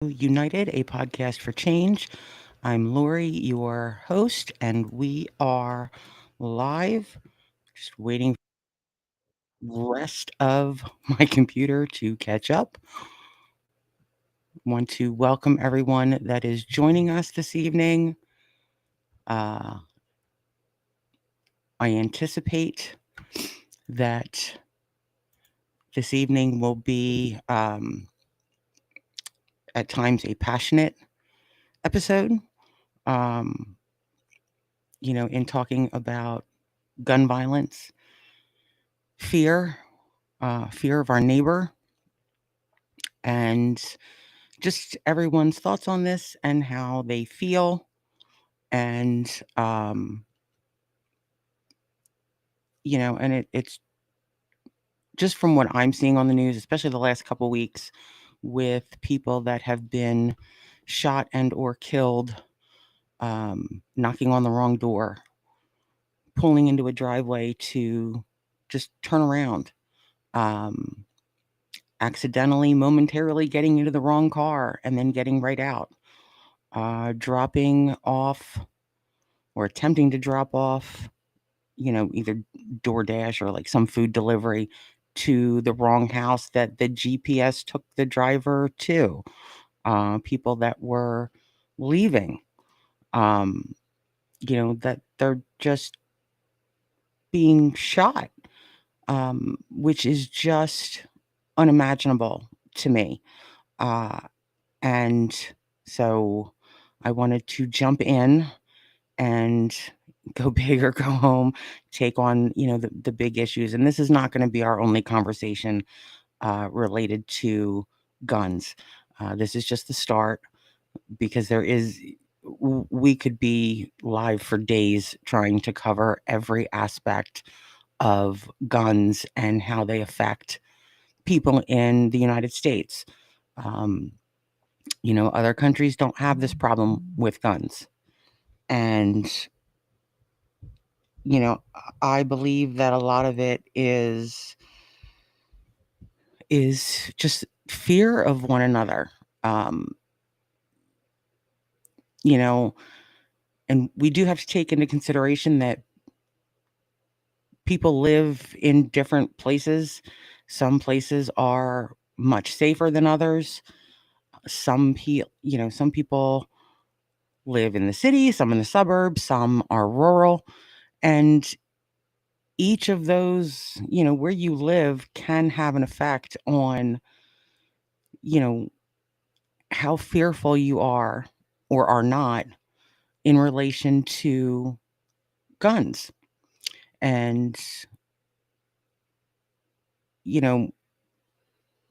United, a podcast for change. I'm Lori, your host, and we are live, just waiting for the rest of my computer to catch up. Want to welcome everyone that is joining us this evening. Uh, I anticipate that this evening will be, at times, a passionate episode. Um, in talking about gun violence, fear, fear of our neighbor, and just everyone's thoughts on this and how they feel. And, um, it's just from what I'm seeing on the news, especially the last couple weeks, with people that have been shot and or killed, knocking on the wrong door, pulling into a driveway to just turn around, um, accidentally, momentarily getting into the wrong car and then getting right out, dropping off or attempting to drop off, either DoorDash or like some food delivery to the wrong house that the GPS took the driver to. People that were leaving, um, that they're just being shot, which is just unimaginable to me. Uh, and so I wanted to jump in and go big or go home, take on, the big issues. And this is not going to be our only conversation related to guns. This is just the start because we could be live for days trying to cover every aspect of guns and how they affect people in the United States. Um, other countries don't have this problem with guns. And you know, I believe that a lot of it is just fear of one another. Um, you know, and we do have to take into consideration that people live in different places. Some places are much safer than others. Some people live in the city, some in the suburbs, some are rural, and each of those, where you live can have an effect on, you know, how fearful you are or are not in relation to guns. And, you know,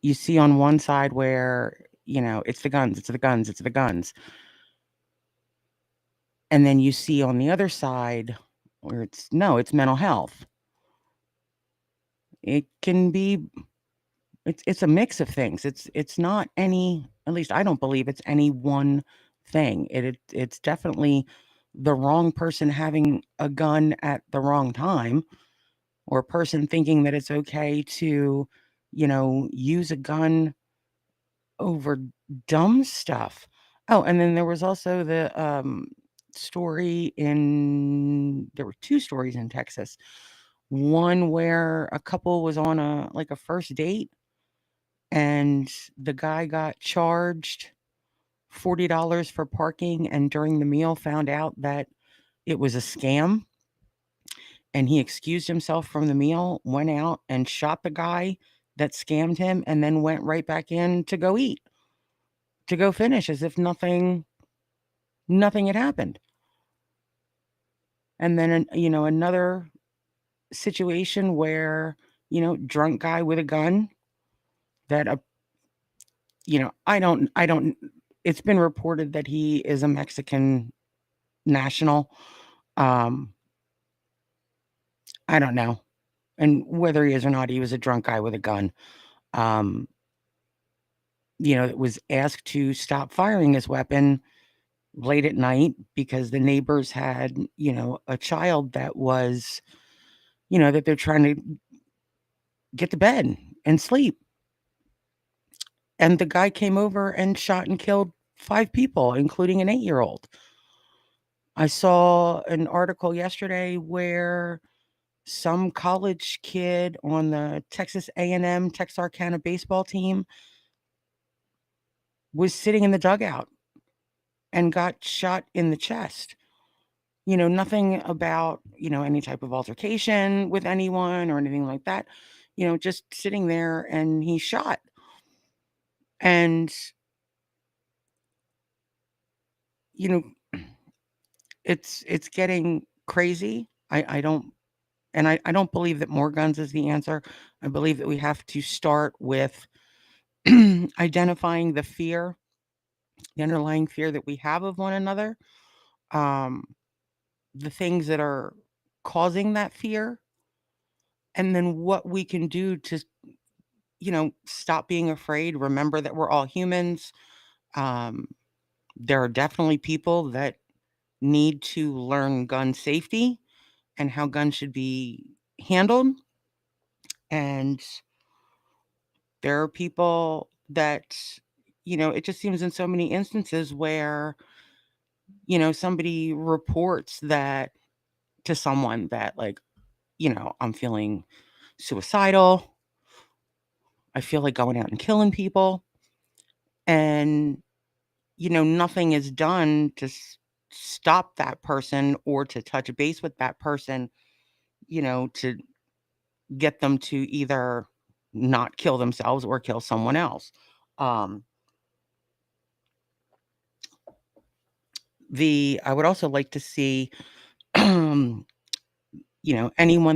you see on one side where, it's the guns, it's the guns, it's the guns. And then you see on the other side where it's no, it's mental health. It can be it's a mix of things. It's not any, at least I don't believe it's any one thing. It's definitely the wrong person having a gun at the wrong time, or a person thinking that it's okay to, use a gun over dumb stuff. Oh, and then there was also the story in there were two stories in Texas. One where a couple was on a first date, and the guy got charged $40 for parking, and during the meal found out that it was a scam, and he excused himself from the meal, went out and shot the guy that scammed him, and then went right back in to go eat, to go finish as if nothing had happened. And then another situation where, drunk guy with a gun that I don't it's been reported that he is a Mexican national. um I don't know, and whether he is or not, he was a drunk guy with a gun. um it was asked to stop firing his weapon late at night because the neighbors had, a child that was, that they're trying to get to bed and sleep. And the guy came over and shot and killed 5 people, including an 8-year-old. I saw an article yesterday where some college kid on the Texas A&M Texarkana baseball team was sitting in the dugout and got shot in the chest. Nothing about, any type of altercation with anyone or anything like that. Just sitting there and he shot. And, you know, it's getting crazy. I don't believe that more guns is the answer. I believe that we have to start with identifying the underlying fear that we have of one another, um, the things that are causing that fear, and then what we can do to, stop being afraid. Remember that we're all humans. Um, there are definitely people that need to learn gun safety and how guns should be handled. And there are people that, it just seems in so many instances where, somebody reports that to someone that, like, I'm feeling suicidal. I feel like going out and killing people. And, nothing is done to stop that person or to touch base with that person, to get them to either not kill themselves or kill someone else. Um, I would also like to see, anyone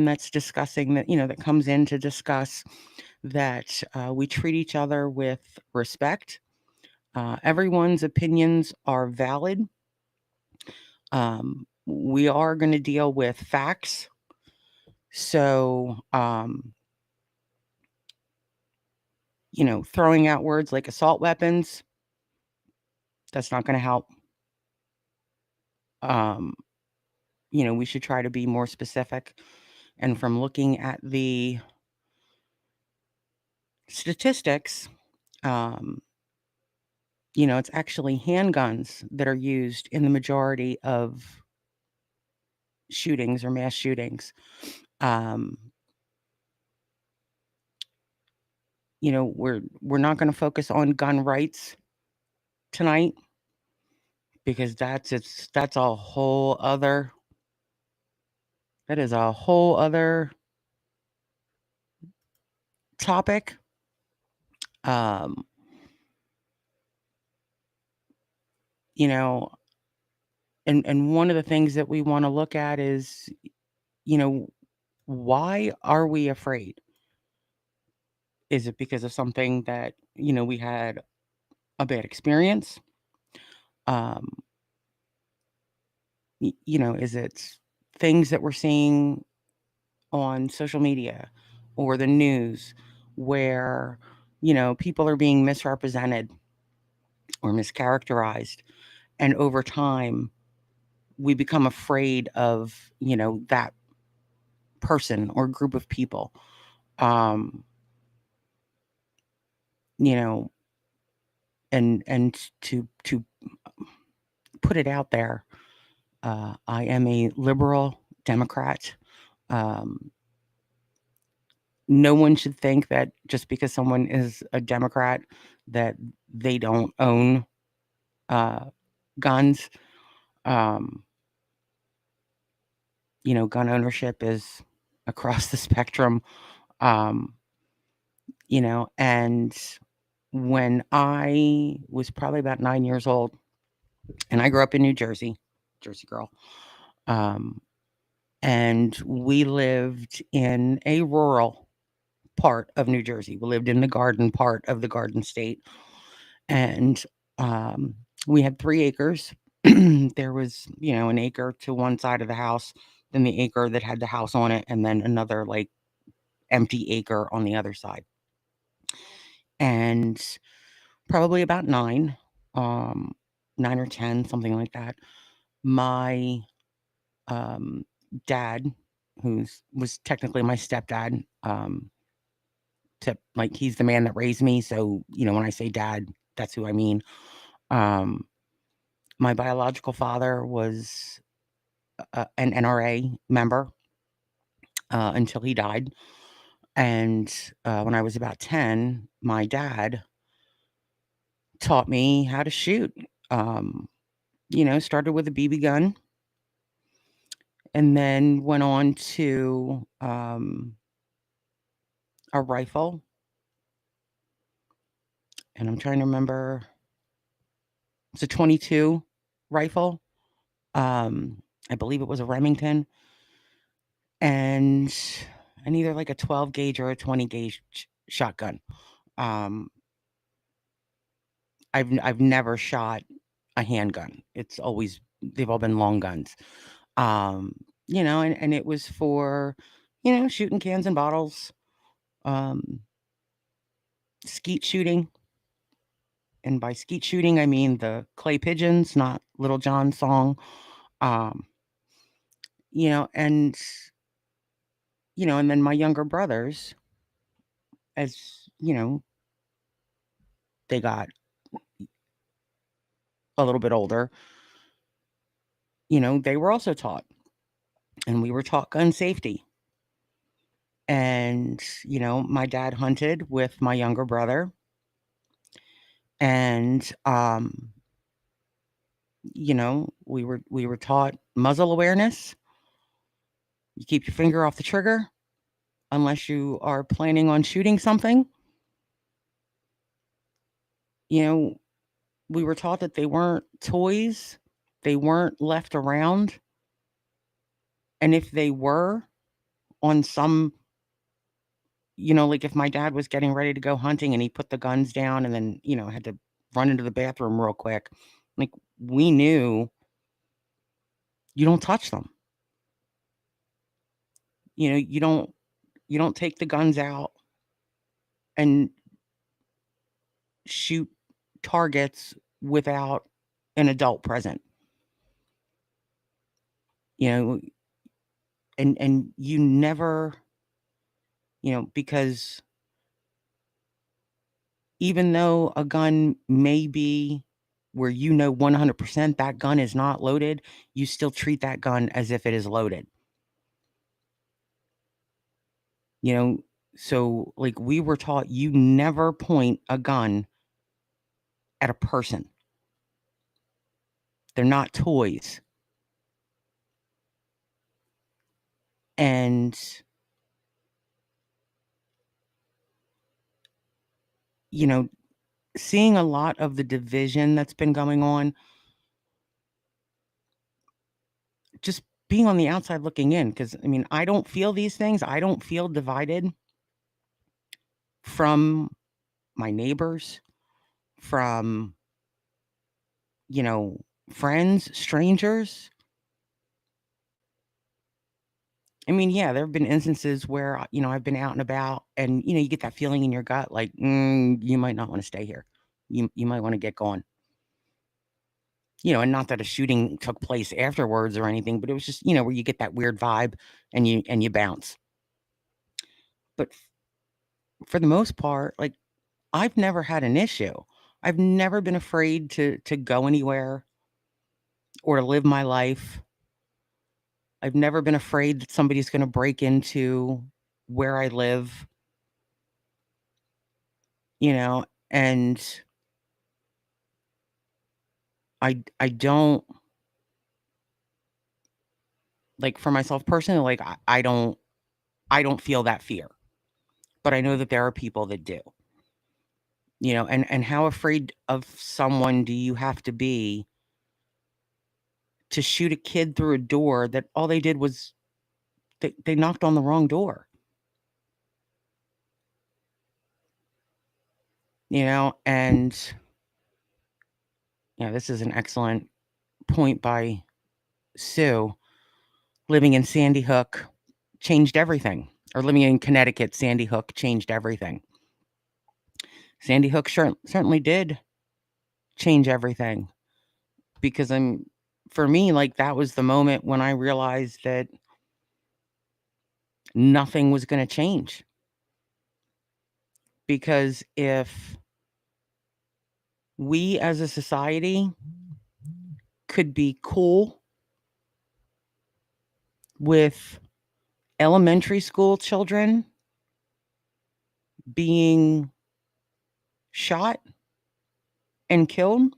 that's discussing that, that comes in to discuss that we treat each other with respect. Everyone's opinions are valid. We are going to deal with facts. So, throwing out words like assault weapons, that's not going to help. Um, we should try to be more specific. And from looking at the statistics, um, it's actually handguns that are used in the majority of shootings or mass shootings. Um, we're not going to focus on gun rights tonight because that's a whole other that is a whole other topic. Um, you know, and one of the things that we want to look at is, you know, why are we afraid? Is it because of something that, we had a bad experience? Um, is it things that we're seeing on social media or the news where, people are being misrepresented or mischaracterized? And over time, we become afraid of, that person or group of people. Um, you know, and to put it out there, I am a liberal Democrat. Um, no one should think that just because someone is a Democrat that they don't own uh, guns. Um, gun ownership is across the spectrum. Um, and when I was probably about 9 years old, and I grew up in New Jersey, Jersey girl, um, and we lived in a rural part of New Jersey. We lived in the garden part of the Garden State, and we had 3 acres. There was, an acre to one side of the house, then the acre that had the house on it, and then another like empty acre on the other side. And probably about um, 9 or 10, something like that. My dad, was technically my stepdad, like, he's the man that raised me. So, when I say dad, that's who I mean. Um, my biological father was an NRA member until he died. And when I was about 10, my dad taught me how to shoot. Um, started with a BB gun and then went on to a rifle. And I'm trying to remember, it's a 22 rifle. I believe it was a Remington, and either like a 12 gauge or a 20 gauge shotgun. Um, I've never shot a handgun. They've all been long guns. Um, and it was for, shooting cans and bottles, um, skeet shooting. And by skeet shooting, I mean the clay pigeons, not Little John's song. Um, you know, and and then my younger brothers, as they got a little bit older, they were also taught, and we were taught gun safety. And my dad hunted with my younger brother, and we were taught muzzle awareness. You keep your finger off the trigger unless you are planning on shooting something. You know, we were taught that they weren't toys, they weren't left around. And if they were on some, like if my dad was getting ready to go hunting and he put the guns down and then, had to run into the bathroom real quick, like we knew you don't touch them. You don't take the guns out and shoot targets without an adult present. You know, and you never, because even though a gun may be where 100% that gun is not loaded, you still treat that gun as if it is loaded. So like we were taught you never point a gun at a person. They're not toys. And seeing a lot of the division that's been going on, just being on the outside looking in, because I mean, I don't feel these things. I don't feel divided from my neighbors, from, you know, friends, strangers. I mean, yeah, there have been instances where, I've been out and about and, you get that feeling in your gut, like, you might not want to stay here. You might want to get going. And not that a shooting took place afterwards or anything, but it was just, where you get that weird vibe and you bounce. But for the most part, like I've never had an issue. I've never been afraid to go anywhere or to live my life. I've never been afraid that somebody's going to break into where I live, and I don't, like, for myself personally, like I don't feel that fear. But I know that there are people that do. And how afraid of someone do you have to be to shoot a kid through a door that all they did was they knocked on the wrong door? And this is an excellent point by Sue. Living in Sandy Hook changed everything. Or living in Connecticut, Sandy Hook changed everything. Sandy Hook certainly did change everything, because for me, like, that was the moment when I realized that nothing was going to change. Because if we as a society could be cool with elementary school children being shot and killed,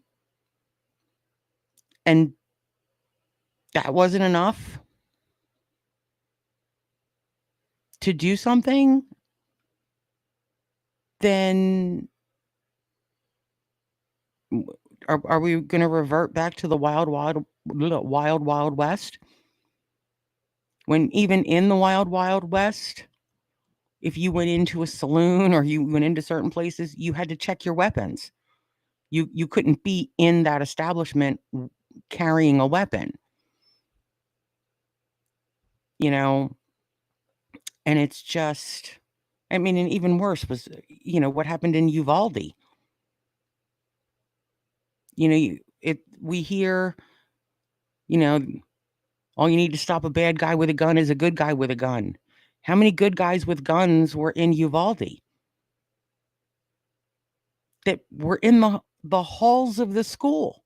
and that wasn't enough to do something, then are we going to revert back to the wild west? When even in the wild west, if you went into a saloon or you went into certain places, you had to check your weapons. You couldn't be in that establishment carrying a weapon, you know. And it's just, I mean, and even worse was, what happened in Uvalde. We hear, you know, all you need to stop a bad guy with a gun is a good guy with a gun. How many good guys with guns were in Uvalde that were in the halls of the school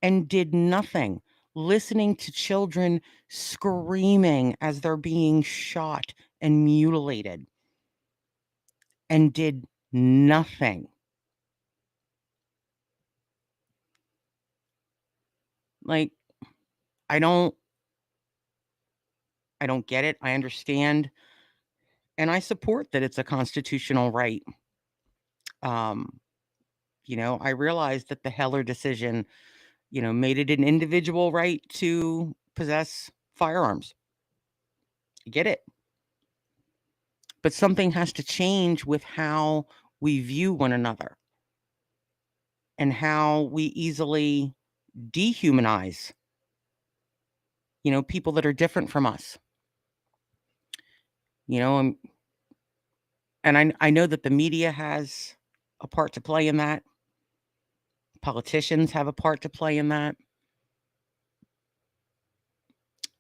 and did nothing, listening to children screaming as they're being shot and mutilated, and did nothing? Like, I don't get it. I understand, and I support that it's a constitutional right. Um, I realize that the Heller decision, made it an individual right to possess firearms. I get it. But something has to change with how we view one another and how we easily dehumanize, people that are different from us. You know, and I know that the media has a part to play in that. Politicians have a part to play in that.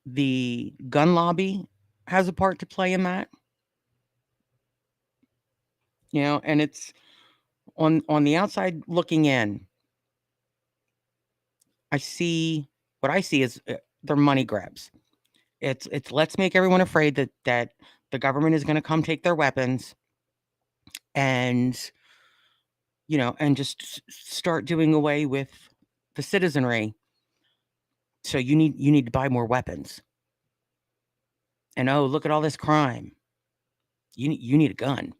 The gun lobby has a part to play in that. And it's on the outside looking in. What I see is they're money grabs. It's let's make everyone afraid that the government is going to come take their weapons, and and just start doing away with the citizenry. So you need to buy more weapons. And oh, look at all this crime. You need a gun.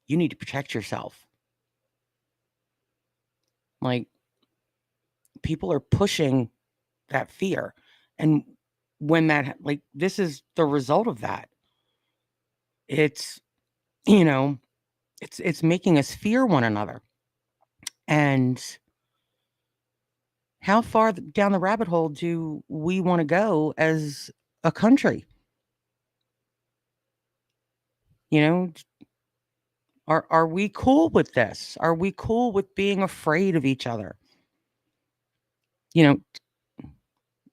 You need to protect yourself. Like, people are pushing that fear, and when this is the result of that. It's it's making us fear one another. And how far down the rabbit hole do we want to go as a country? You know, are we cool with this? Are we cool with being afraid of each other? You know,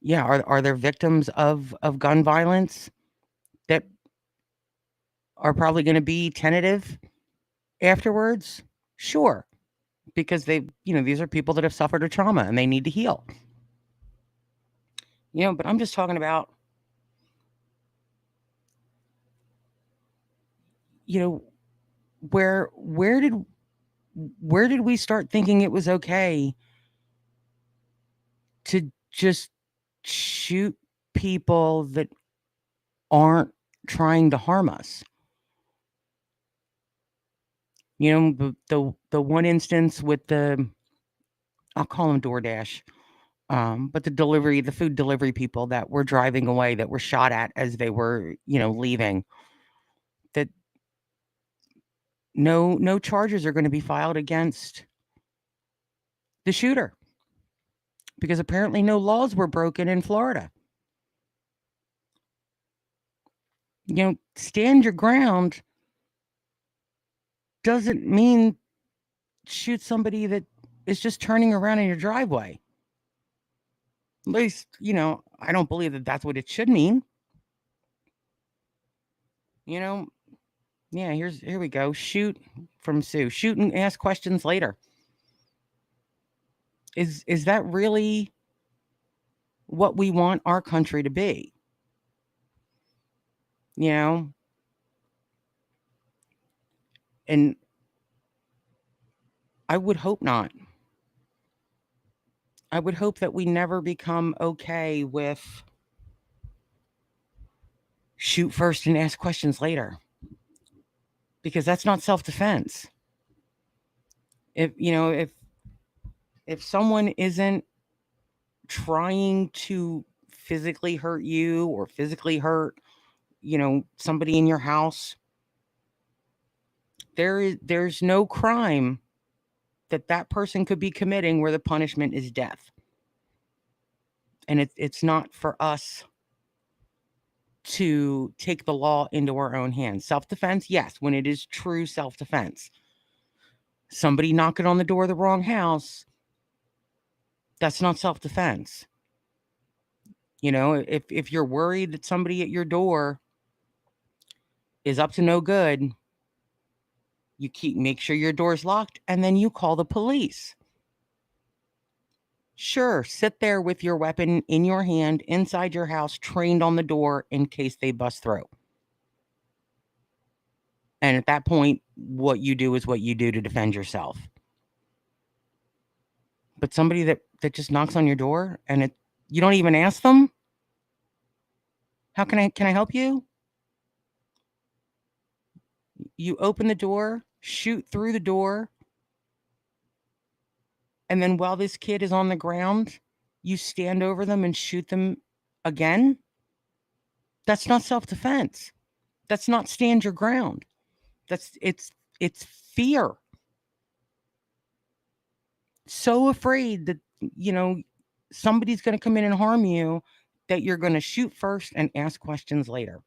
yeah, are there victims of gun violence that are probably going to be tentative afterwards? Sure, because these are people that have suffered a trauma and they need to heal. But I'm just talking about, where did we start thinking it was okay to just shoot people that aren't trying to harm us? The one instance with I'll call them DoorDash, but the food delivery people that were driving away, that were shot at as they were, leaving. That no charges are going to be filed against the shooter, because apparently no laws were broken in Florida. Stand your ground doesn't mean shoot somebody that is just turning around in your driveway. At least, I don't believe that that's what it should mean. Yeah, here we go. Shoot from Sue. Shoot and ask questions later. Is that really what we want our country to be? You know, and I would hope not. I would hope that we never become okay with shoot first and ask questions later, because that's not self-defense. If someone isn't trying to physically hurt you or physically hurt, somebody in your house, there's no crime that person could be committing where the punishment is death. And it's not for us to take the law into our own hands. Self-defense, yes, when it is true self-defense. Somebody knocking on the door of the wrong house, that's not self-defense. If you're worried that somebody at your door is up to no good, you make sure your door's locked, and then you call the police. Sure, sit there with your weapon in your hand inside your house, trained on the door in case they bust through. And at that point, what you do is what you do to defend yourself. But somebody that just knocks on your door and you don't even ask them, how can I help you? You open the door, shoot through the door, and then while this kid is on the ground, you stand over them and shoot them again? That's not self-defense. That's not stand your ground. It's fear. So afraid that, somebody's going to come in and harm you that you're going to shoot first and ask questions later.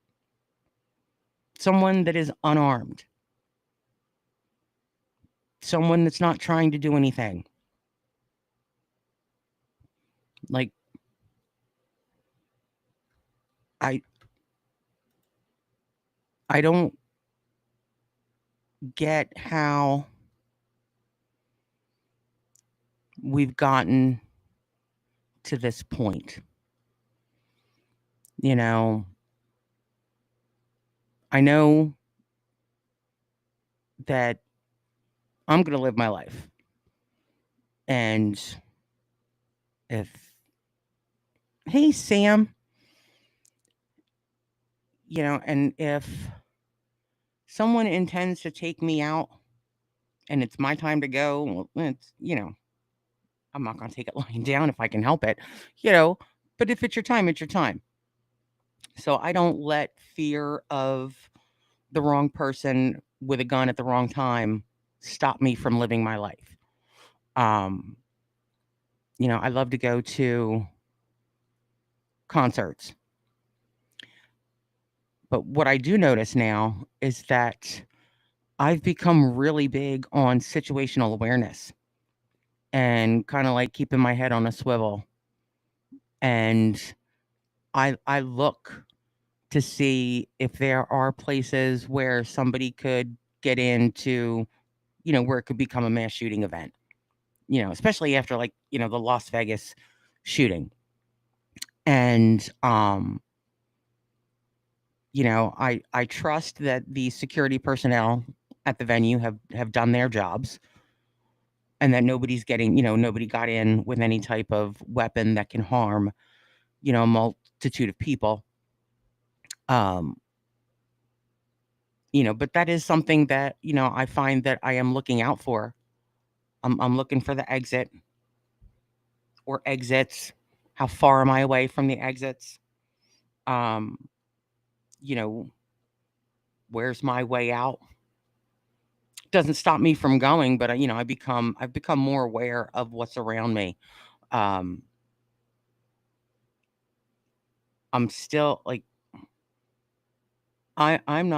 Someone that is unarmed. Someone that's not trying to do anything. Like, I I don't get how we've gotten to this point. You know, I know that I'm going to live my life. And if, hey, Sam, and if someone intends to take me out and it's my time to go, well, I'm not going to take it lying down if I can help it, but if it's your time, it's your time. So I don't let fear of the wrong person with a gun at the wrong time stop me from living my life. I love to go to concerts. But what I do notice now is that I've become really big on situational awareness and kind of like keeping my head on a swivel. And I look to see if there are places where somebody could get into, where it could become a mass shooting event, especially after like, the Las Vegas shooting. And, I trust that the security personnel at the venue have done their jobs and that nobody got in with any type of weapon that can harm, a multitude of people. Um, but that is something that, I find that I am looking out for. I'm looking for the exit or exits. How far am I away from the exits? Um, you know, where's my way out? Doesn't stop me from going, but I've become more aware of what's around me. Um, I'm still like I'm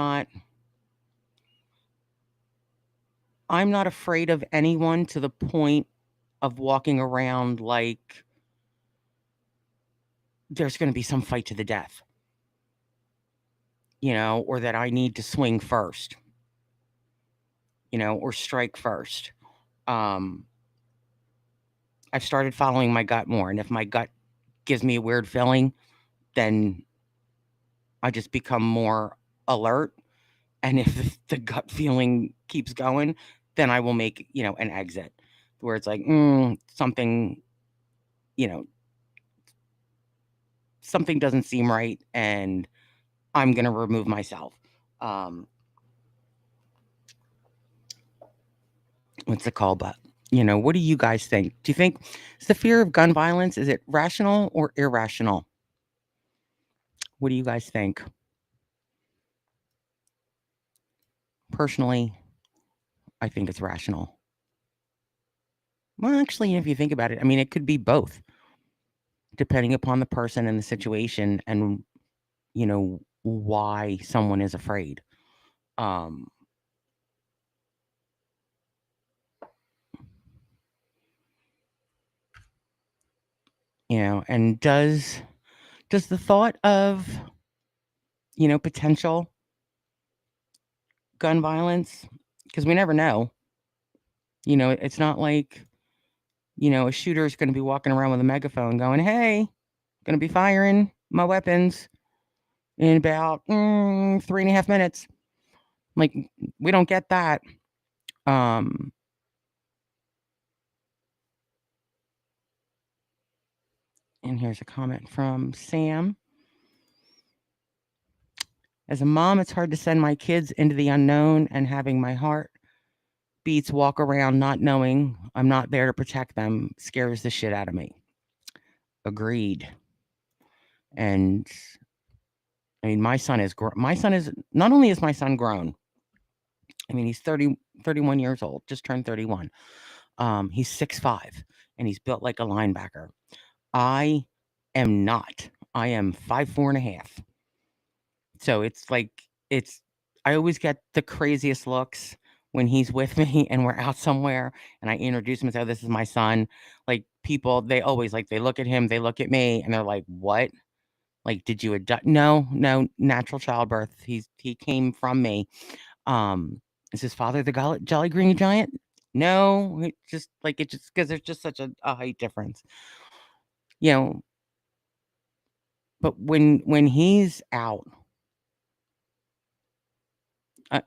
not afraid of anyone to the point of walking around like there's going to be some fight to the death, or that I need to swing first. or strike first. Um, I've started following my gut more, and if my gut gives me a weird feeling, then I just become more alert. And if the gut feeling keeps going, then I will make, an exit where it's like, something, you know, something doesn't seem right and I'm going to remove myself. Um, what's it called? But, what do you guys think? Do you think is the fear of gun violence, is it rational or irrational? What do you guys think? Personally, I think it's rational. Well, actually, if you think about it, I mean, it could be both, depending upon the person and the situation and, why someone is afraid. Um, and does the thought of, potential gun violence, because we never know, it's not like, a shooter is going to be walking around with a megaphone going, hey, going to be firing my weapons in about 3.5 minutes. Like, we don't get that. Um, and here's a comment from Sam. As a mom, it's hard to send my kids into the unknown, and having my heart beats walk around not knowing I'm not there to protect them scares the shit out of me. Agreed. And I mean, my son is not only is my son grown. I mean, he's 31 years old, just turned 31. He's 6'5", and he's built like a linebacker. I am not. I am 5'4.5". So it's like it's. I always get the craziest looks when he's with me and we're out somewhere and I introduce him and say, "Oh, this is my son." Like people, they always like they look at him, they look at me, and they're like, "What? Like, did you adopt?" No, no, natural childbirth. He came from me. Is his father the Jolly Green Giant? No, it just because there's just such a height difference, you know. But when he's out,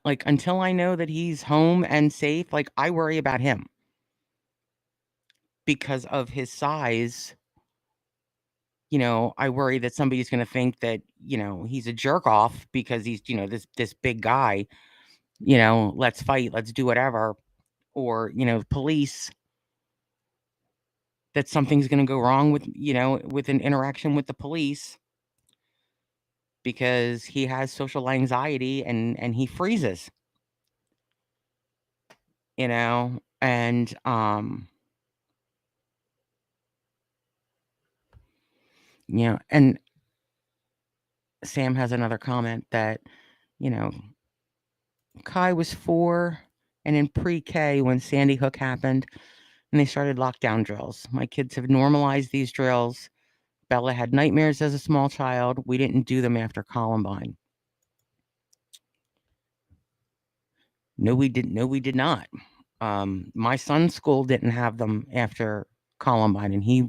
like until I know that he's home and safe, like I worry about him because of his size. I worry that somebody's going to think that he's a jerk off because he's this big guy. Let's fight, let's do whatever, or police, that something's going to go wrong with an interaction with the police because he has social anxiety and he freezes, and and Sam has another comment that you know Kai was 4 and in pre-K when Sandy Hook happened and they started lockdown drills. My kids have normalized these drills. Bella had nightmares as a small child. We didn't do them after Columbine. No, we didn't. No, we did not. My son's school didn't have them after Columbine, and he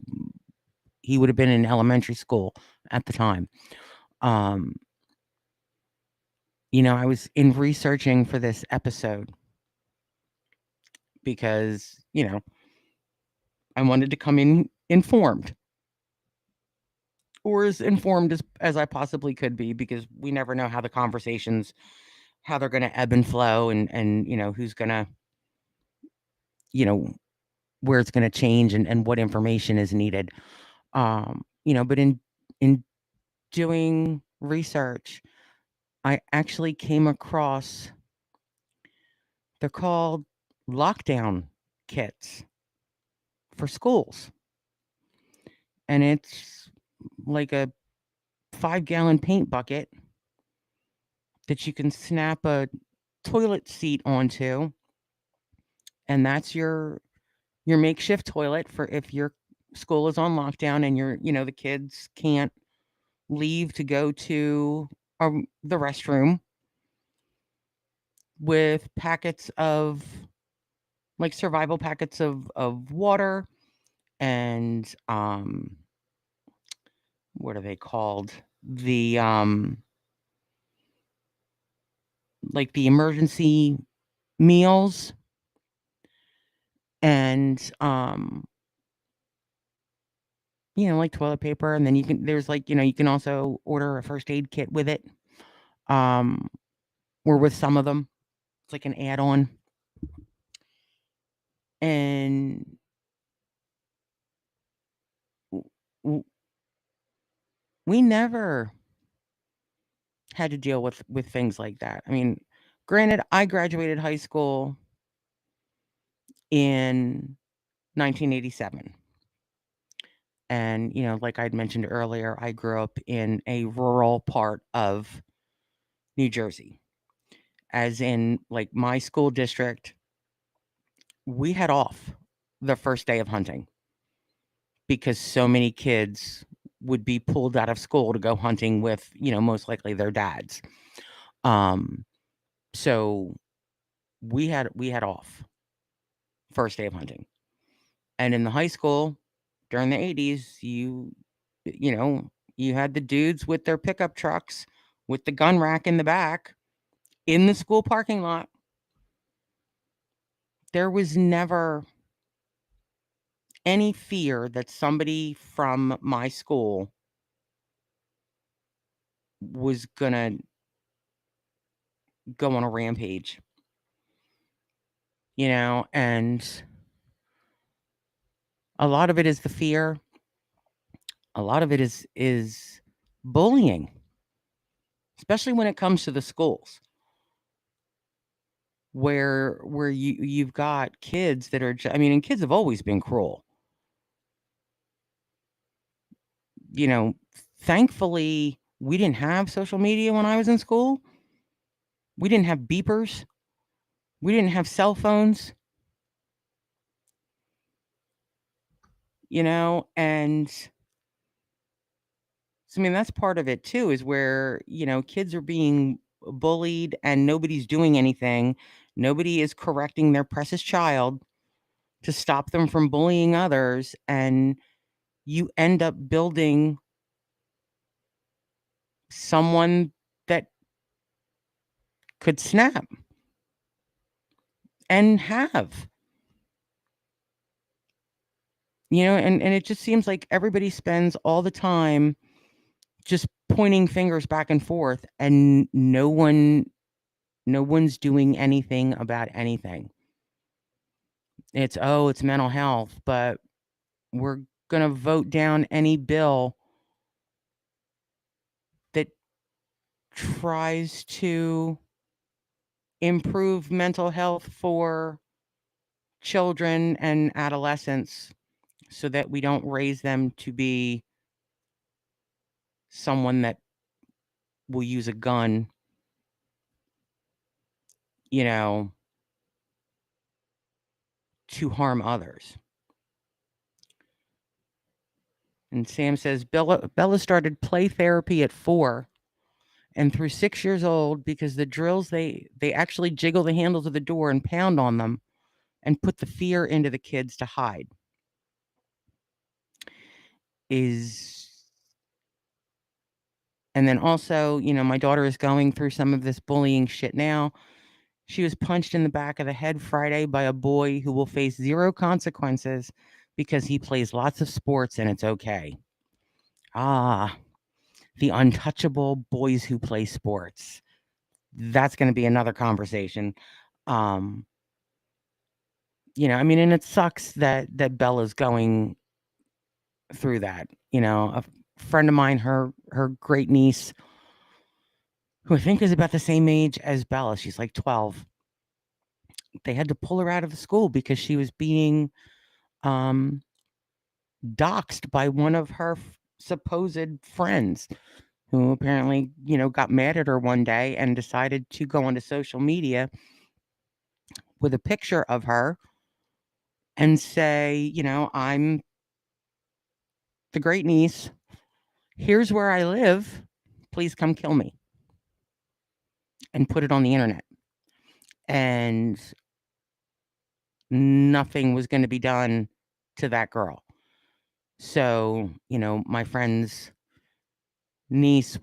would have been in elementary school at the time. Um, I was in researching for this episode because I wanted to come in informed, or as informed as I possibly could be, because we never know how the conversations, how they're going to ebb and flow, and who's going to you know where it's going to change, and what information is needed. But in doing research, I actually came across, they're called lockdown kits for schools, and it's like a 5-gallon paint bucket that you can snap a toilet seat onto, and that's your makeshift toilet for if your school is on lockdown and the kids can't leave to go to the restroom. with packets of like survival packets of water and what are they called? The like the emergency meals and like toilet paper, and then there's like, you can also order a first aid kit with it. Um or with some of them. It's like an add-on. And w- w- we never had to deal with things like that. I mean, granted, I graduated high school in 1987. And, like I'd mentioned earlier, I grew up in a rural part of New Jersey. As in, like, my school district, we had off the first day of hunting because so many kids would be pulled out of school to go hunting with, most likely their dads. Um, so we had off first day of hunting. And in the high school during the 80s, you know, you had the dudes with their pickup trucks with the gun rack in the back in the school parking lot. There was never any fear that somebody from my school was gonna go on a rampage, and a lot of it is the fear. A lot of it is bullying, especially when it comes to the schools where you've got kids that are I mean, and kids have always been cruel. You know, Thankfully, we didn't have social media when I was in school. We didn't have beepers. We didn't have cell phones, and so, I mean, that's part of it too, is where, kids are being bullied and nobody's doing anything. Nobody is correcting their precious child to stop them from bullying others. And you end up building someone that could snap and have, and it just seems like everybody spends all the time just pointing fingers back and forth, and no one's doing anything about anything. It's mental health, but we're going to vote down any bill that tries to improve mental health for children and adolescents so that we don't raise them to be someone that will use a gun, you know, to harm others. And Sam says Bella started play therapy at 4 and through 6 years old because the drills they actually jiggle the handles of the door and pound on them and put the fear into the kids to hide. Is And then also, my daughter is going through some of this bullying shit now. She was punched in the back of the head Friday by a boy who will face 0 consequences because he plays lots of sports and it's okay. Ah, the untouchable boys who play sports. That's going to be another conversation. Um, I mean, and it sucks that Bella's going through that. A friend of mine, her great niece, who I think is about the same age as Bella, she's like 12. They had to pull her out of the school because she was being um, doxxed by one of her supposed friends who apparently, got mad at her one day and decided to go onto social media with a picture of her and say, I'm the great niece. Here's where I live. Please come kill me. And put it on the internet. and nothing was going to be done to that girl. So, my friend's niece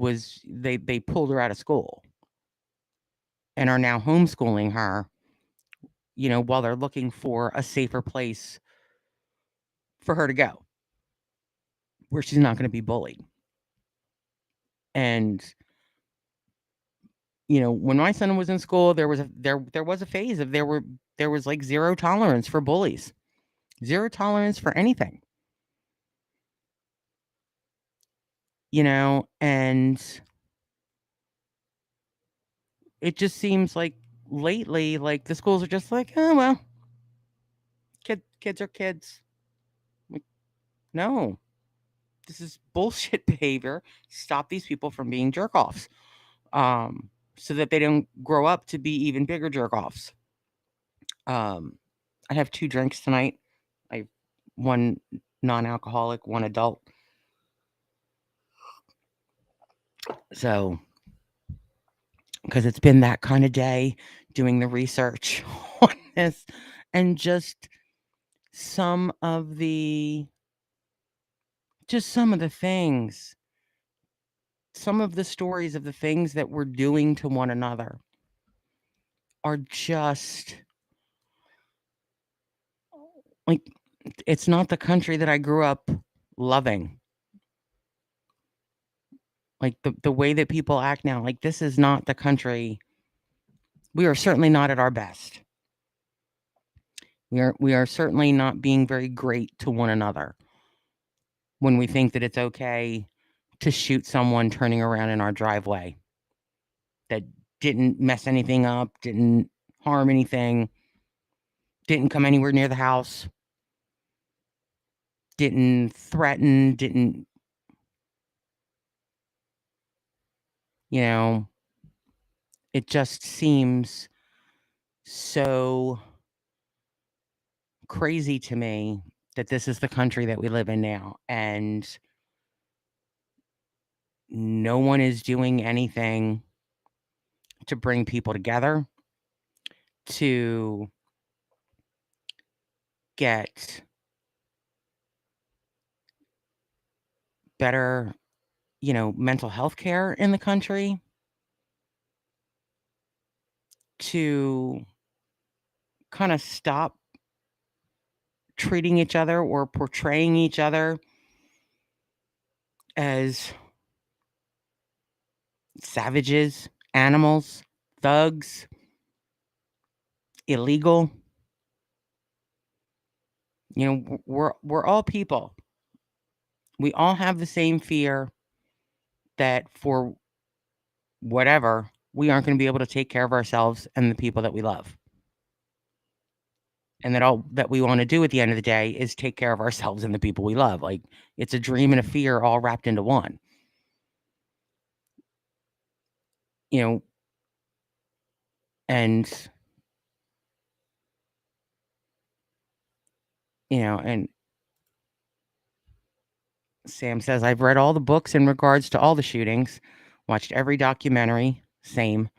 they pulled her out of school and are now homeschooling her, while they're looking for a safer place for her to go where she's not going to be bullied. And when my son was in school, there was a phase of there was like zero tolerance for bullies, zero tolerance for anything, and it just seems like lately, like the schools are just like, oh well, kids are kids. Like, no, this is bullshit behavior. Stop these people from being jerk offs, so that they don't grow up to be even bigger jerk offs. I have 2 drinks tonight. I have 1 non-alcoholic, 1 adult. So, because it's been that kind of day doing the research on this, and just some of the things, some of the stories of the things that we're doing to one another are just like, it's not the country that I grew up loving. Like the way that people act now, like this is not the country. We are certainly not at our best. We are certainly not being very great to one another when we think that it's okay to shoot someone turning around in our driveway that didn't mess anything up, didn't harm anything, didn't come anywhere near the house, didn't threaten, didn't, you know, it just seems so crazy to me that this is the country that we live in now. And no one is doing anything to bring people together, to get better, mental health care in the country, to kind of stop treating each other or portraying each other as savages, animals, thugs, illegal. We're all people. We all have the same fear that for whatever, we aren't going to be able to take care of ourselves and the people that we love. And that all that we want to do at the end of the day is take care of ourselves and the people we love. Like, it's a dream and a fear all wrapped into one. And and Sam says, I've read all the books in regards to all the shootings, watched every documentary. Same.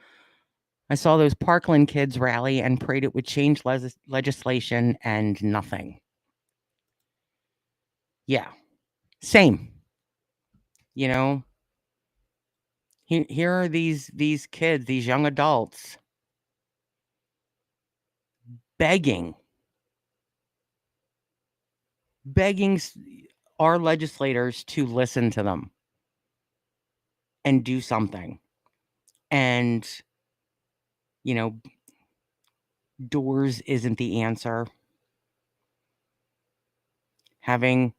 I saw those Parkland kids rally and prayed it would change legislation, and nothing. Yeah. Same. Here are these kids, these young adults, begging our legislators to listen to them and do something. And, doors isn't the answer. Having,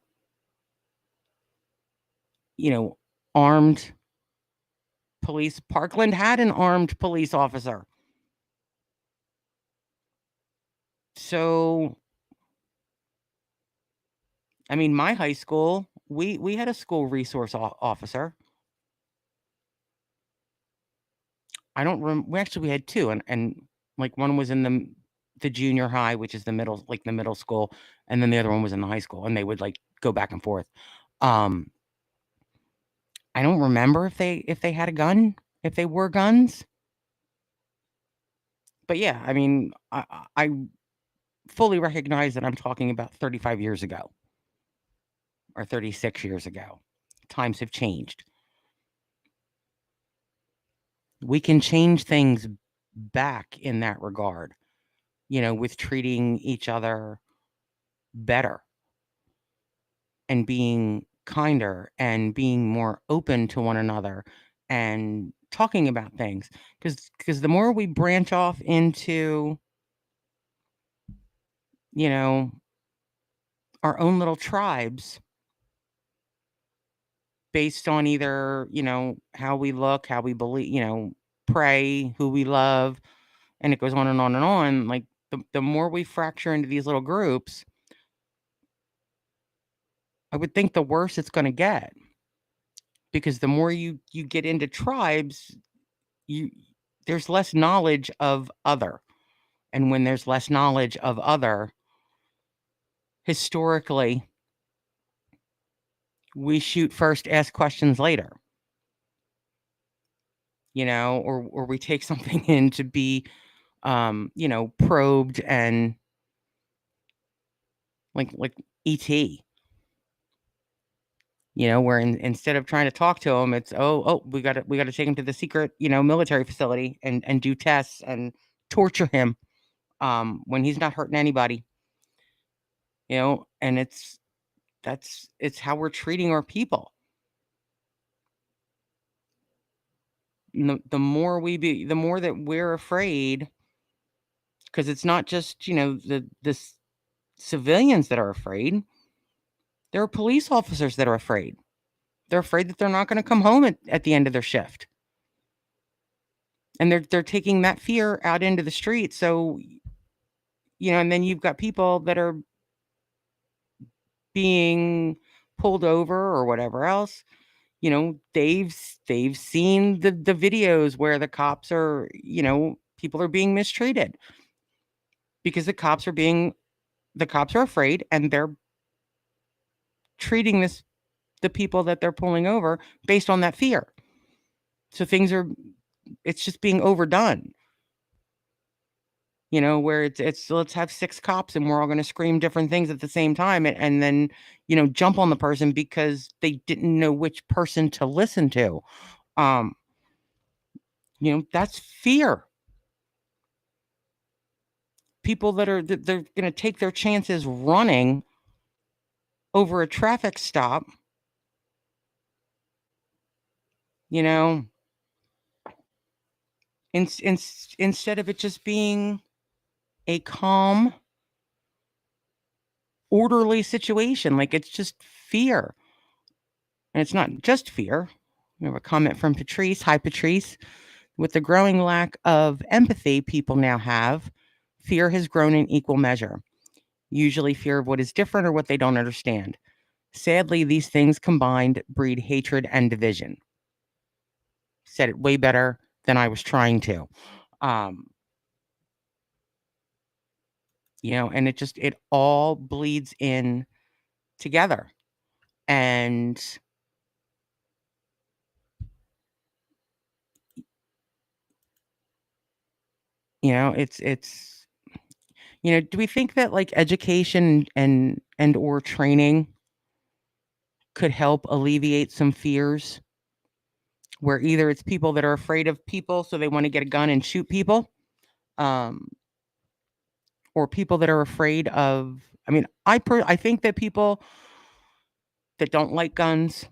armed police. Parkland had an armed police officer. So, I mean, my high school, we had a school resource officer. I don't remember. We had 2, and like one was in the junior high, which is the middle school, and then the other one was in the high school, and they would like go back and forth. Um, I don't remember if they had a gun, if they were guns. But yeah, I mean, I fully recognize that I'm talking about 35 years ago or 36 years ago. Times have changed. We can change things back in that regard, with treating each other better and being kinder and being more open to one another and talking about things. Because the more we branch off into, you know, our own little tribes based on either, how we look, how we believe, pray, who we love, and it goes on and on and on. Like the more we fracture into these little groups, I would think the worse it's going to get, because the more you get into tribes, you there's less knowledge of other. And when there's less knowledge of other, historically, we shoot first, ask questions later, or we take something in to be, probed and like ET, where instead of trying to talk to him, it's, oh, we got to take him to the secret, military facility and do tests and torture him, when he's not hurting anybody, and it's how we're treating our people. The more that we're afraid, because it's not just, the civilians that are afraid. There are police officers that are afraid. They're afraid that they're not going to come home at the end of their shift. And they're taking that fear out into the street. So, and then you've got people that are being pulled over or whatever else. They've seen the videos where the cops are, people are being mistreated because the cops are afraid, and they're treating the people that they're pulling over based on that fear. So it's just being overdone. Where it's let's have 6 cops and we're all going to scream different things at the same time, and then, jump on the person because they didn't know which person to listen to. That's fear. People they're going to take their chances running over a traffic stop, you know, instead of it just being a calm, orderly situation. Like, it's just fear. And it's not just fear. We have a comment from Patrice. Hi, Patrice. With the growing lack of empathy people now have, fear has grown in equal measure. Usually fear of what is different or what they don't understand. Sadly, these things combined breed hatred and division. Said it way better than I was trying to. And it all bleeds in together. And it's do we think that, like, education and or training could help alleviate some fears, where either it's people that are afraid of people so they want to get a gun and shoot people, um or people that are afraid of, I mean, I think that people that don't like guns,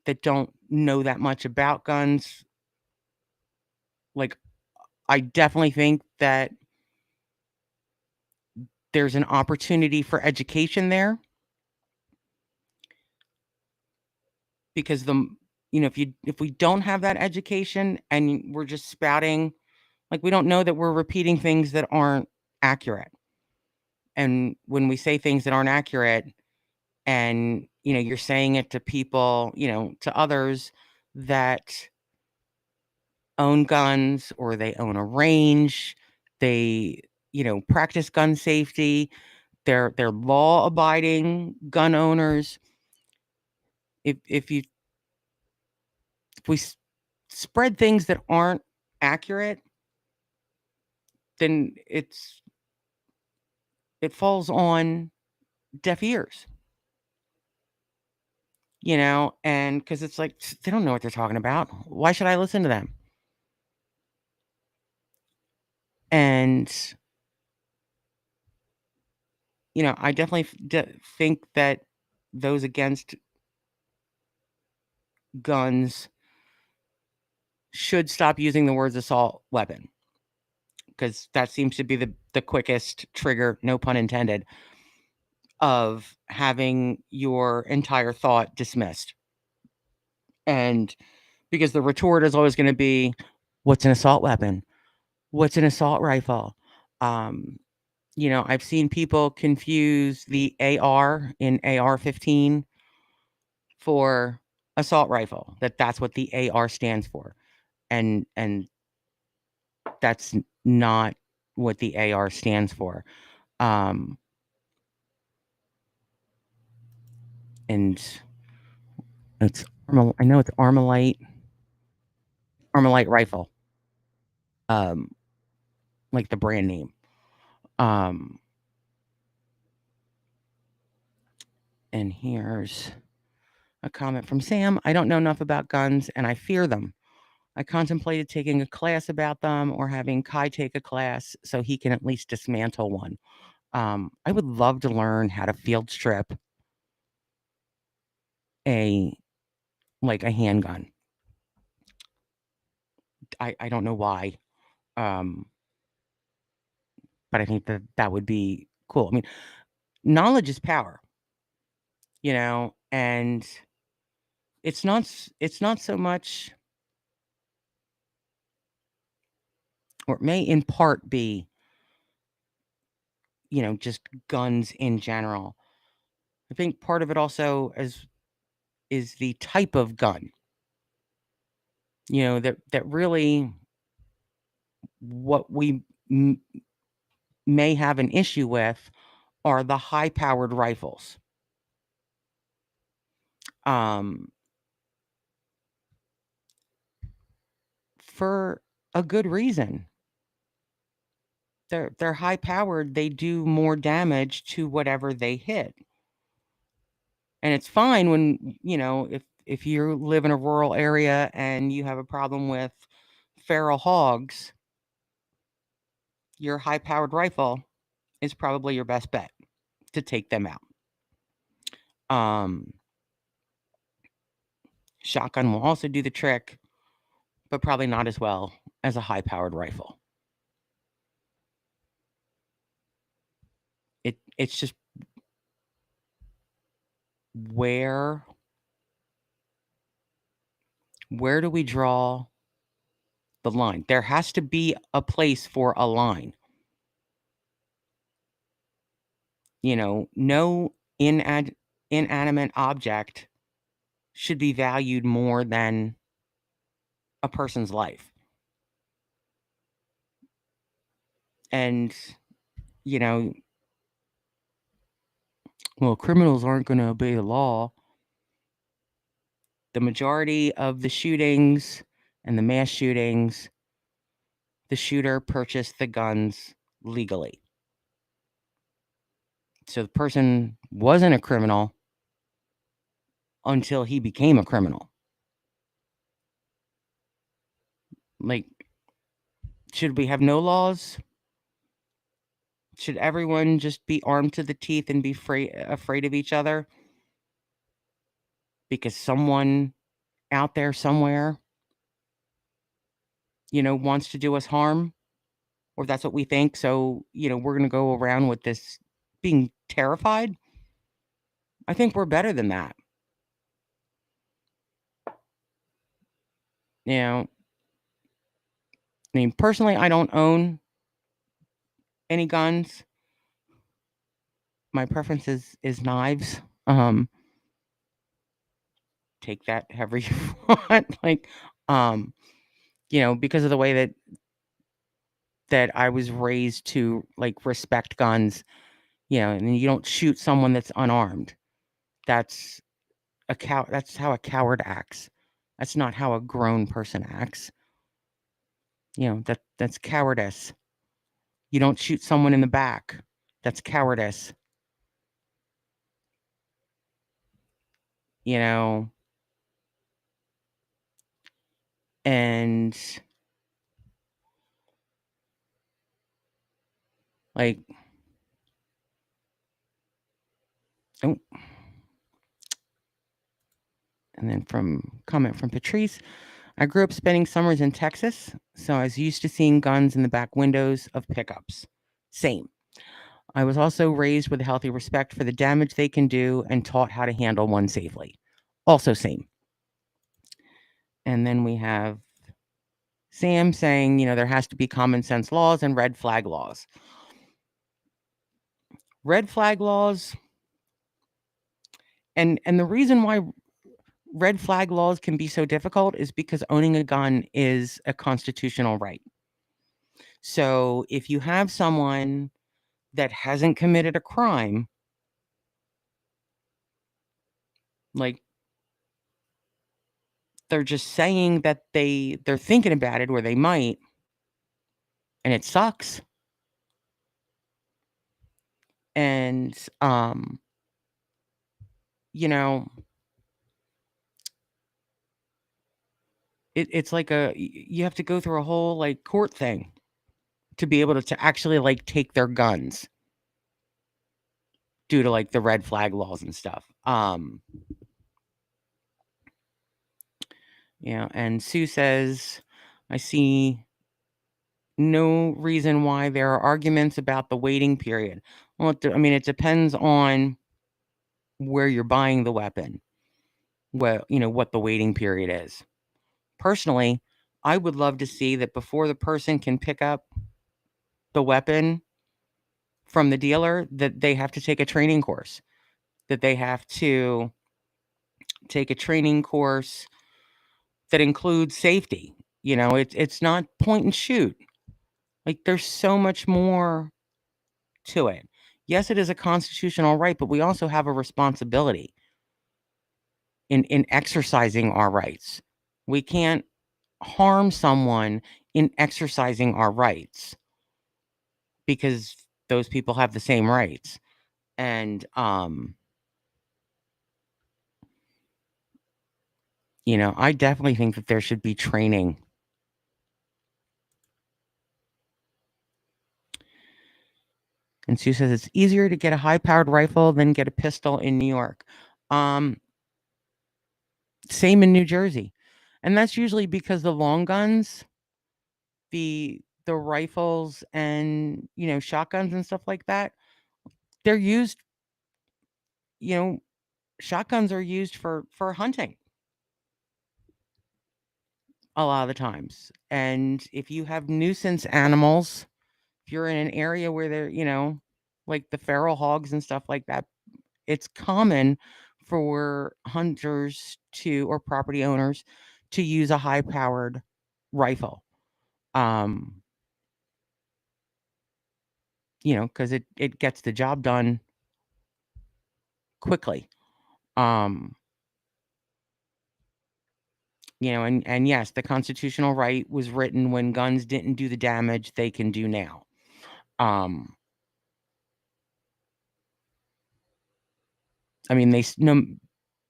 that don't know that much about guns, like, I definitely think that there's an opportunity for education there, because if we don't have that education and we're just spouting, like, we don't know that we're repeating things that aren't accurate. And when we say things that aren't accurate, and you're saying it to people, to others that own guns, or they own a range, they practice gun safety, they're law abiding gun owners. If we spread things that aren't accurate, then it falls on deaf ears, and because it's like they don't know what they're talking about. Why should I listen to them? And I definitely think that those against guns should stop using the words assault weapon, because that seems to be the quickest trigger, no pun intended, of having your entire thought dismissed. And because the retort is always going to be, what's an assault weapon? What's an assault rifle? I've seen people confuse the AR in AR-15 for assault rifle, that's what the AR stands for. And that's not what the AR stands for. And I know it's Armalite rifle, like the brand name. And here's a comment from Sam. I don't know enough about guns and I fear them. I contemplated taking a class about them or having Kai take a class so he can at least dismantle one. I would love to learn how to field strip a handgun. I don't know why. But I think that would be cool. I mean, knowledge is power, and it's not so much, or it may in part be, just guns in general. I think part of it also is the type of gun, that really what we may have an issue with are the high-powered rifles. For a good reason. They're high-powered, they do more damage to whatever they hit. And it's fine when, if you live in a rural area and you have a problem with feral hogs, your high-powered rifle is probably your best bet to take them out. Shotgun will also do the trick, but probably not as well as a high-powered rifle. It's just where do we draw the line? There has to be a place for a line. No inanimate object should be valued more than a person's life. And, well, criminals aren't going to obey the law. The majority of the shootings and the mass shootings, the shooter purchased the guns legally. So the person wasn't a criminal until he became a criminal. Like, should we have no laws? Should everyone just be armed to the teeth and be afraid of each other? Because someone out there somewhere, wants to do us harm, or that's what we think. So, we're going to go around with this being terrified. I think we're better than that. I mean, personally, I don't own any guns. My preference is knives. Take that however you want. Because of the way that I was raised to respect guns, and you don't shoot someone that's unarmed. That's that's how a coward acts. That's not how a grown person acts. That's cowardice. You don't shoot someone in the back. That's cowardice. You know, and like, oh, and then from comment from Patrice, I grew up spending summers in Texas, so I was used to seeing guns in the back windows of pickups. Same. I was also raised with a healthy respect for the damage they can do and taught how to handle one safely. Also same. And then we have Sam saying, there has to be common sense laws and red flag laws. Red flag laws, and the reason why red flag laws can be so difficult is because owning a gun is a constitutional right. So if you have someone that hasn't committed a crime, like they're just saying that they're thinking about it, or they might, and it sucks. And you know, it's like you have to go through a whole like court thing to be able to actually like take their guns due to like the red flag laws and stuff. And Sue says, I see no reason why there are arguments about the waiting period. Well, it depends on where you're buying the weapon. Well, what the waiting period is. Personally, I would love to see that before the person can pick up the weapon from the dealer, that they have to take a training course, that they have to take a training course that includes safety. It's not point and shoot. Like, there's so much more to it. Yes, it is a constitutional right, but we also have a responsibility in exercising our rights. We can't harm someone in exercising our rights because those people have the same rights. And I definitely think that there should be training. And Sue says it's easier to get a high-powered rifle than get a pistol in New York. Same in New Jersey. And that's usually because the long guns, the rifles and, shotguns and stuff like that, they're used, shotguns are used for hunting a lot of the times. And if you have nuisance animals, if you're in an area where they're, like the feral hogs and stuff like that, it's common for hunters or property owners to use a high-powered rifle. Because it gets the job done quickly. And yes, the constitutional right was written when guns didn't do the damage they can do now.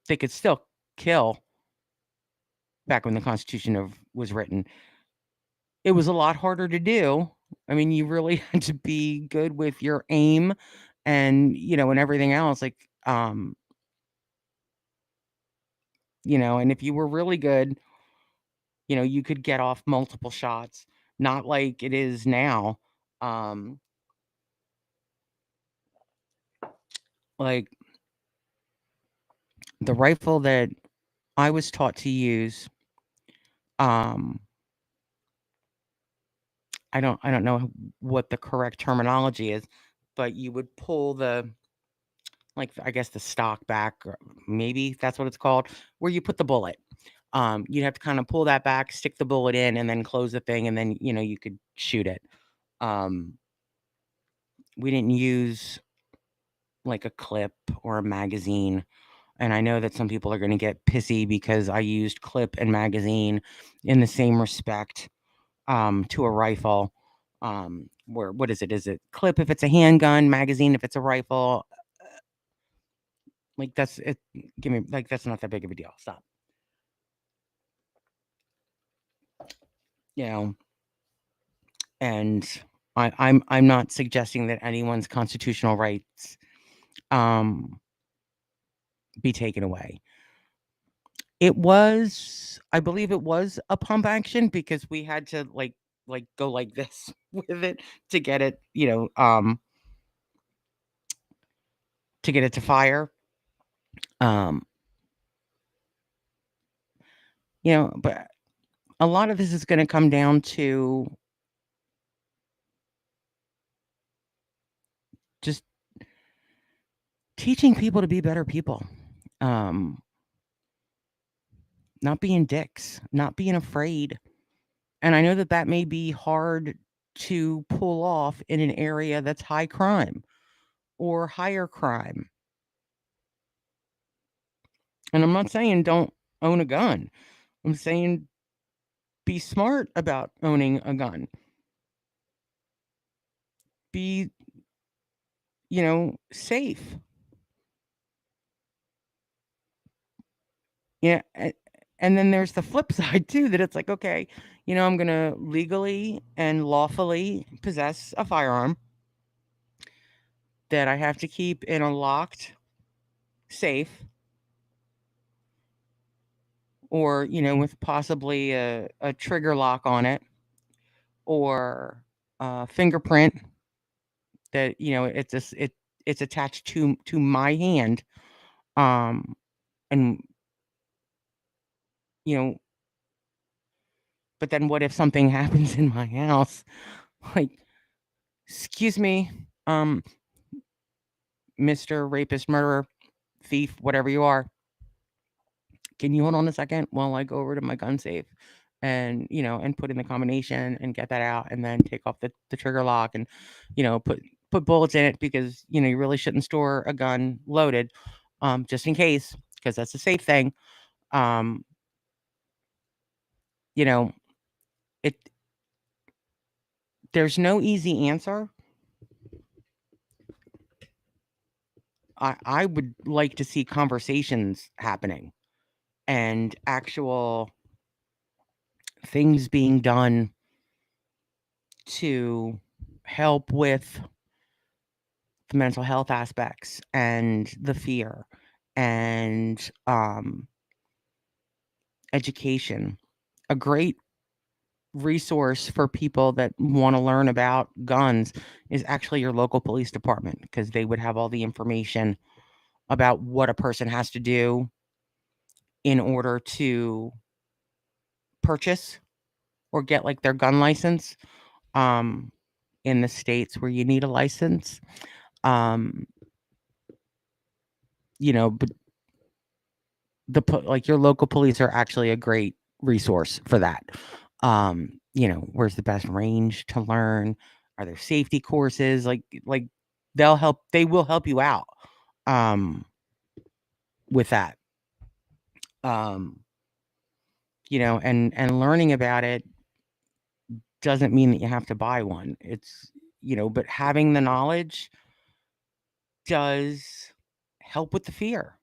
They could still kill back when the Constitution was written. It was a lot harder to do. You really had to be good with your aim and, and everything else. Like, and if you were really good, you could get off multiple shots, not like it is now. Like the rifle that I was taught to use, I don't know what the correct terminology is, but you would pull I guess the stock back, or maybe that's what it's called, where you put the bullet. You'd have to kind of pull that back, stick the bullet in, and then close the thing, and then, you could shoot it. We didn't use like a clip or a magazine. And I know that some people are going to get pissy because I used clip and magazine in the same respect to a rifle. Where what is it? Is it clip if it's a handgun, magazine if it's a rifle? Like that's it. Give me like that's not that big of a deal. Stop. You know, and I'm not suggesting that anyone's constitutional rights um be taken away. It was, I believe it was a pump action because we had to like go like this with it to get it, to get it to fire. Um, but a lot of this is going to come down to just teaching people to be better people. Um, Not being dicks, not being afraid. And I know that that may be hard to pull off in an area that's high crime or higher crime. And I'm not saying don't own a gun. I'm saying be smart about owning a gun. Be, safe. Yeah. And then there's the flip side too that it's like, okay, I'm going to legally and lawfully possess a firearm that I have to keep in a locked safe or, with possibly a trigger lock on it or a fingerprint that, it's attached to my hand. And, you know, but then what if something happens in my house? Like, excuse me, um, Mr. Rapist, murderer, thief, whatever you are. Can you hold on a second while I go over to my gun safe and, and put in the combination and get that out and then take off the trigger lock and, put bullets in it because, you really shouldn't store a gun loaded, just in case, because that's a safe thing. Um, you know, it, there's no easy answer. I would like to see conversations happening and actual things being done to help with the mental health aspects and the fear and education. A great resource for people that want to learn about guns is actually your local police department because they would have all the information about what a person has to do in order to purchase or get like their gun license um in the states where you need a license. um but like your local police are actually a great resource for that. Where's the best range to learn? Are there safety courses? Like they will help you out with that. um and learning about it doesn't mean that you have to buy one. It's but having the knowledge does help with the fear.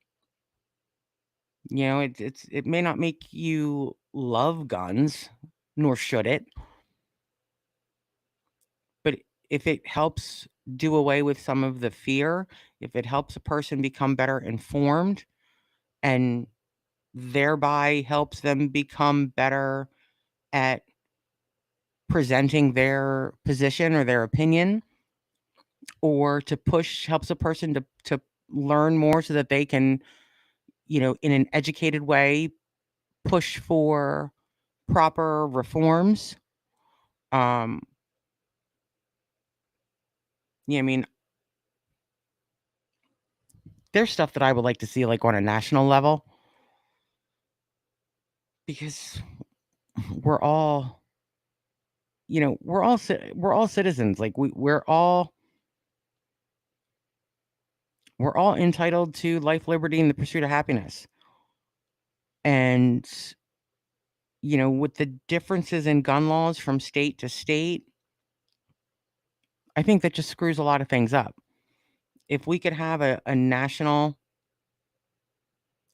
It may not make you love guns, nor should it, but if it helps do away with some of the fear, if it helps a person become better informed and thereby helps them become better at presenting their position or their opinion, or to helps a person to learn more so that they can, in an educated way, push for proper reforms. um yeah, I mean, there's stuff that I would like to see like on a national level because we're all, we're all citizens. Like we're all entitled to life, liberty, and the pursuit of happiness. And with the differences in gun laws from state to state, I think that just screws a lot of things up. If we could have a national,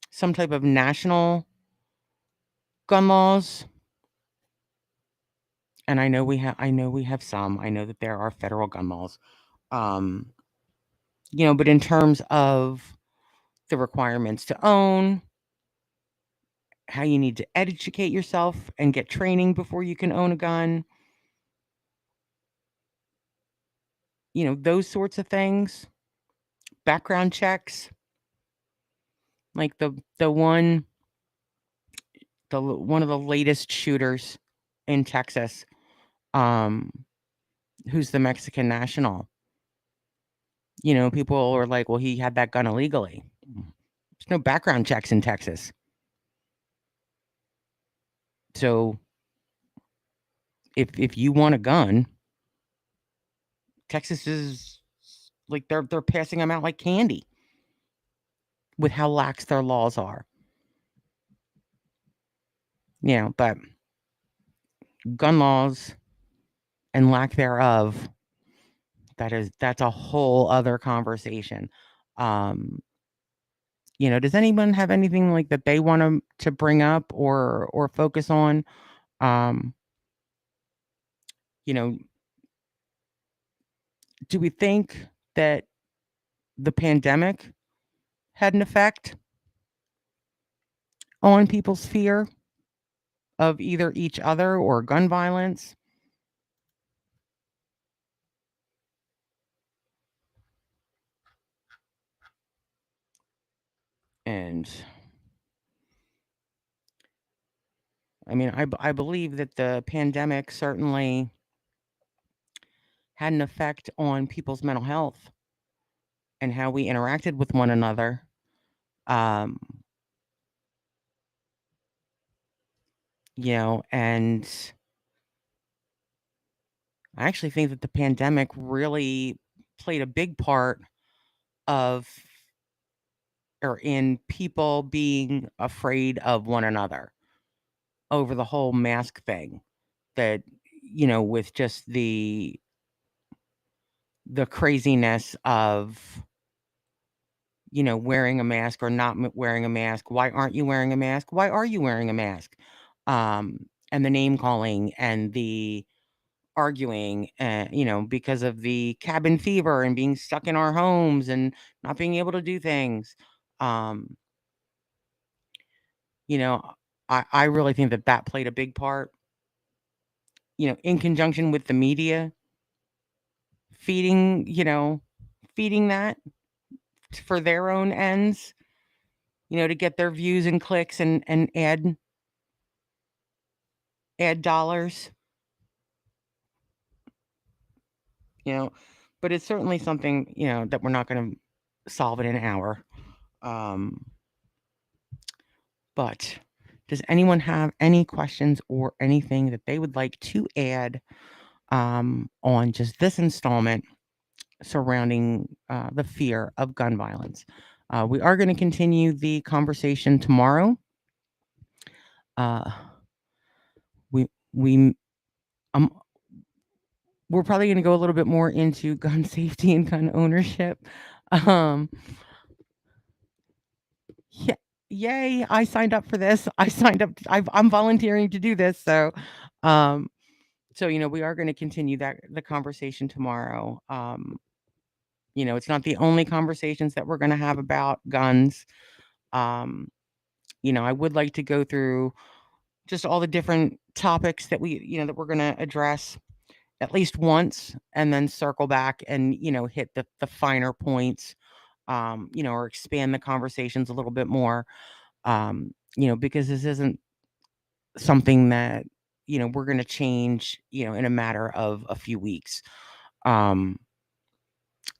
some type of national gun laws, and I know we have some. I know that there are federal gun laws. Um, but in terms of the requirements to own, how you need to educate yourself and get training before you can own a gun, those sorts of things, background checks, like one of the latest shooters in Texas, um, who's the Mexican national. People are like, well, he had that gun illegally. There's no background checks in Texas. So if you want a gun, Texas is like they're passing them out like candy with how lax their laws are. But gun laws and lack thereof, that's a whole other conversation. Um, does anyone have anything like that they want to bring up or focus on? Um, you know, do we think that the pandemic had an effect on people's fear of either each other or gun violence? And I mean, I believe that the pandemic certainly had an effect on people's mental health and how we interacted with one another. Um, and I actually think that the pandemic really played a big part of or in people being afraid of one another over the whole mask thing that with just the craziness of wearing a mask or not wearing a mask. Why aren't you wearing a mask? Why are you wearing a mask? And the name calling and the arguing, because of the cabin fever and being stuck in our homes and not being able to do things. Um, you know, I really think that played a big part, in conjunction with the media feeding, feeding that for their own ends, to get their views and clicks and add dollars, you know, but it's certainly something, that we're not going to solve in an hour. Um, but does anyone have any questions or anything that they would like to add on just this installment surrounding the fear of gun violence? We are going to continue the conversation tomorrow. Uh, we um we're probably going to go a little bit more into gun safety and gun ownership. Um, yeah, yay! I signed up for this. I signed up. I'm volunteering to do this. Um, we are going to continue the conversation tomorrow. It's not the only conversations that we're going to have about guns. Um, I would like to go through just all the different topics that that we're going to address at least once and then circle back and, hit the finer points, or expand the conversations a little bit more, because this isn't something that, we're going to change, in a matter of a few weeks. Um,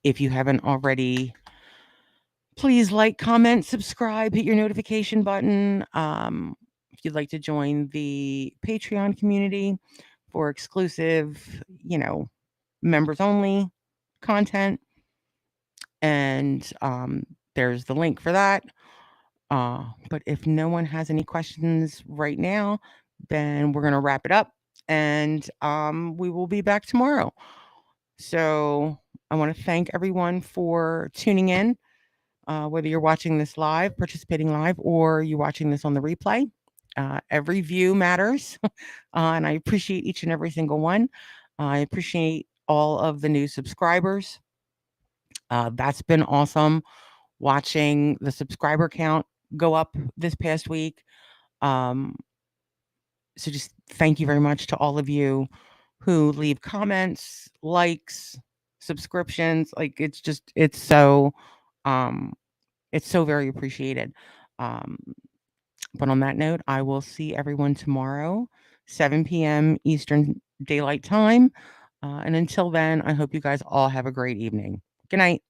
if you haven't already, please like, comment, subscribe, hit your notification button. If you'd like to join the Patreon community for exclusive, members only content. And there's the link for that. But if no one has any questions right now, then we're going to wrap it up and we will be back tomorrow. So I want to thank everyone for tuning in, whether you're watching this live, participating live, or you're watching this on the replay. Every view matters, and I appreciate each and every single one. I appreciate all of the new subscribers. That's been awesome watching the subscriber count go up this past week. Um, so just thank you very much to all of you who leave comments, likes, subscriptions. Like um it's so very appreciated. Um, but on that note, I will see everyone tomorrow, 7 p.m. Eastern Daylight Time. And until then, I hope you guys all have a great evening. Good night.